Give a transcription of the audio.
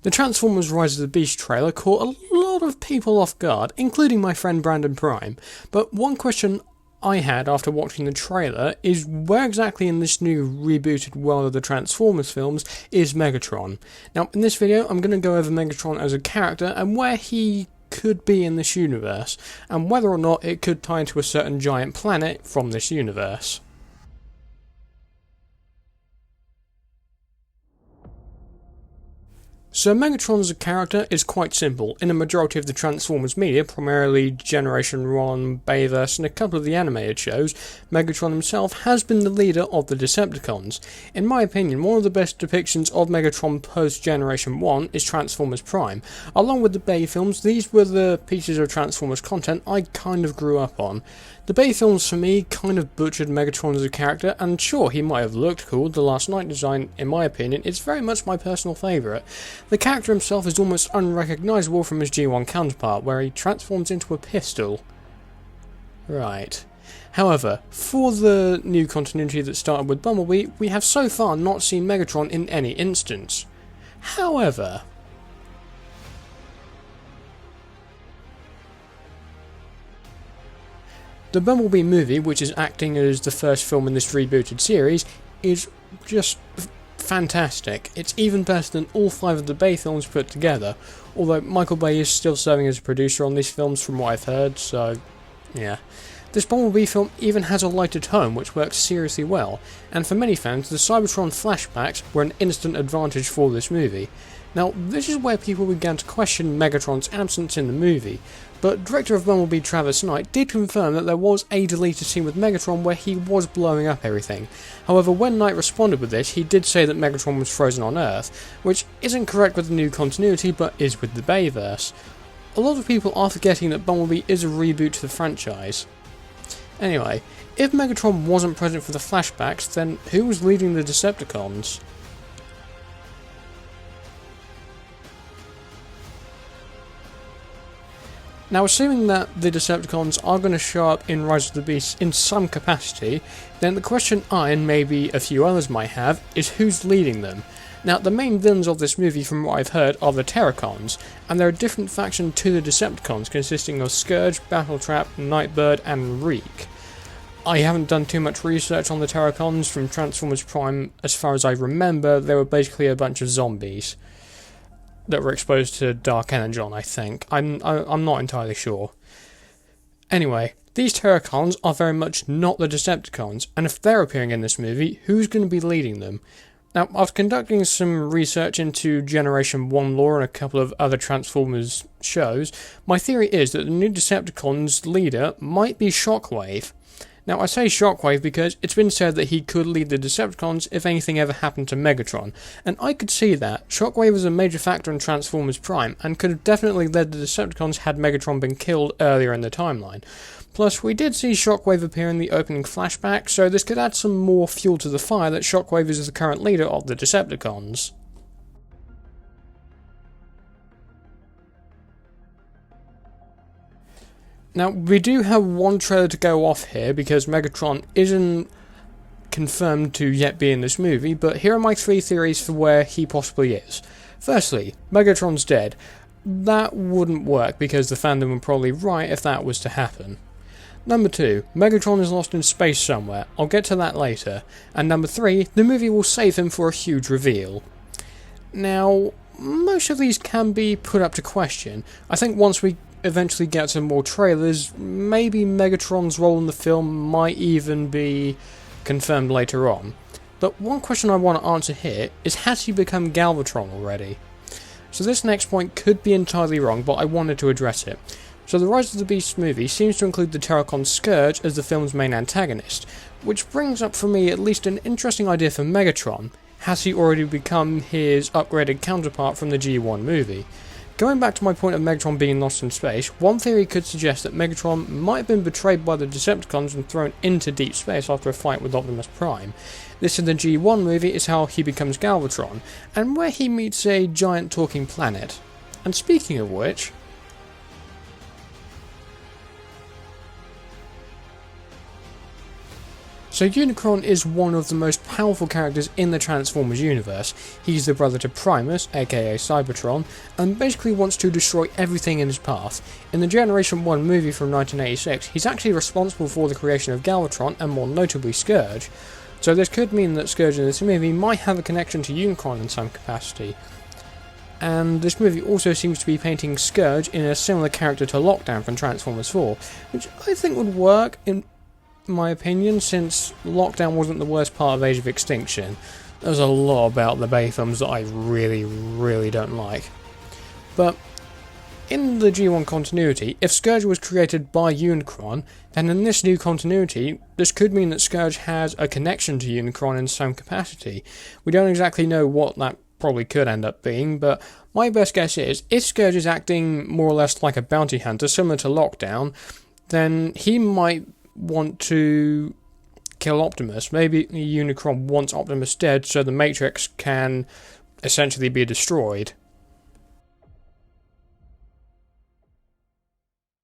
The Transformers Rise of the Beast trailer caught a lot of people off guard, including my friend Brandon Prime, but one question I had after watching the trailer is where exactly in this new rebooted world of the Transformers films is Megatron? Now, in this video, I'm going to go over Megatron as a character and where he could be in this universe, and whether or not it could tie into a certain giant planet from this universe. So Megatron as a character is quite simple. In a majority of the Transformers media, primarily Generation 1, Bayverse and a couple of the animated shows, Megatron himself has been the leader of the Decepticons. In my opinion, one of the best depictions of Megatron post-Generation 1 is Transformers Prime. Along with the Bay films, these were the pieces of Transformers content I kind of grew up on. The Bay films for me kind of butchered Megatron as a character, and sure, he might have looked cool. The Last Knight design, in my opinion, is very much my personal favourite. The character himself is almost unrecognisable from his G1 counterpart, where he transforms into a pistol. Right. However, for the new continuity that started with Bumblebee, we have so far not seen Megatron in any instance. However, the Bumblebee movie, which is acting as the first film in this rebooted series, is just fantastic. It's even better than all 5 of the Bay films put together, although Michael Bay is still serving as a producer on these films from what I've heard, so yeah. This Bumblebee film even has a lighter tone which works seriously well, and for many fans the Cybertron flashbacks were an instant advantage for this movie. Now, this is where people began to question Megatron's absence in the movie, but director of Bumblebee Travis Knight did confirm that there was a deleted scene with Megatron where he was blowing up everything. However, when Knight responded with this, he did say that Megatron was frozen on Earth, which isn't correct with the new continuity but is with the Bayverse. A lot of people are forgetting that Bumblebee is a reboot to the franchise. Anyway, if Megatron wasn't present for the flashbacks, then who was leading the Decepticons? Now, assuming that the Decepticons are going to show up in Rise of the Beast in some capacity, then the question I, and maybe a few others might have, is who's leading them? Now, the main villains of this movie, from what I've heard, are the Terracons, and they're a different faction to the Decepticons, consisting of Scourge, Battletrap, Nightbird, and Reek. I haven't done too much research on the Terracons. From Transformers Prime, as far as I remember, they were basically a bunch of zombies that were exposed to Dark Energon, I think. I'm not entirely sure. Anyway, these Terracons are very much not the Decepticons, and if they're appearing in this movie, who's going to be leading them? Now, after conducting some research into Generation 1 lore and a couple of other Transformers shows, my theory is that the new Decepticons leader might be Shockwave. Now, I say Shockwave because it's been said that he could lead the Decepticons if anything ever happened to Megatron, and I could see that. Shockwave was a major factor in Transformers Prime, and could have definitely led the Decepticons had Megatron been killed earlier in the timeline. Plus, we did see Shockwave appear in the opening flashback, so this could add some more fuel to the fire that Shockwave is the current leader of the Decepticons. Now, we do have one trailer to go off here because Megatron isn't confirmed to yet be in this movie, but here are my 3 theories for where he possibly is. Firstly, Megatron's dead. That wouldn't work because the fandom would probably write if that was to happen. Number 2, Megatron is lost in space somewhere. I'll get to that later. And number 3, the movie will save him for a huge reveal. Now, most of these can be put up to question. I think once we eventually get some more trailers, maybe Megatron's role in the film might even be confirmed later on. But one question I want to answer here is, has he become Galvatron already? So this next point could be entirely wrong, but I wanted to address it. So the Rise of the Beast movie seems to include the Terracon Scourge as the film's main antagonist, which brings up for me at least an interesting idea for Megatron. Has he already become his upgraded counterpart from the G1 movie? Going back to my point of Megatron being lost in space, one theory could suggest that Megatron might have been betrayed by the Decepticons and thrown into deep space after a fight with Optimus Prime. This in the G1 movie is how he becomes Galvatron, and where he meets a giant talking planet. And speaking of which, So Unicron is one of the most powerful characters in the Transformers universe. He's the brother to Primus, aka Cybertron, and basically wants to destroy everything in his path. In the Generation 1 movie from 1986, he's actually responsible for the creation of Galvatron and more notably Scourge. So this could mean that Scourge in this movie might have a connection to Unicron in some capacity. And this movie also seems to be painting Scourge in a similar character to Lockdown from Transformers 4, which I think would work in my opinion, since Lockdown wasn't the worst part of Age of Extinction. There's a lot about the Bay films that I really don't like. But in the G1 continuity, if Scourge was created by Unicron, then in this new continuity, this could mean that Scourge has a connection to Unicron in some capacity. We don't exactly know what that probably could end up being, but my best guess is, if Scourge is acting more or less like a bounty hunter, similar to Lockdown, then he might want to kill Optimus. Maybe Unicron wants Optimus dead so the Matrix can essentially be destroyed.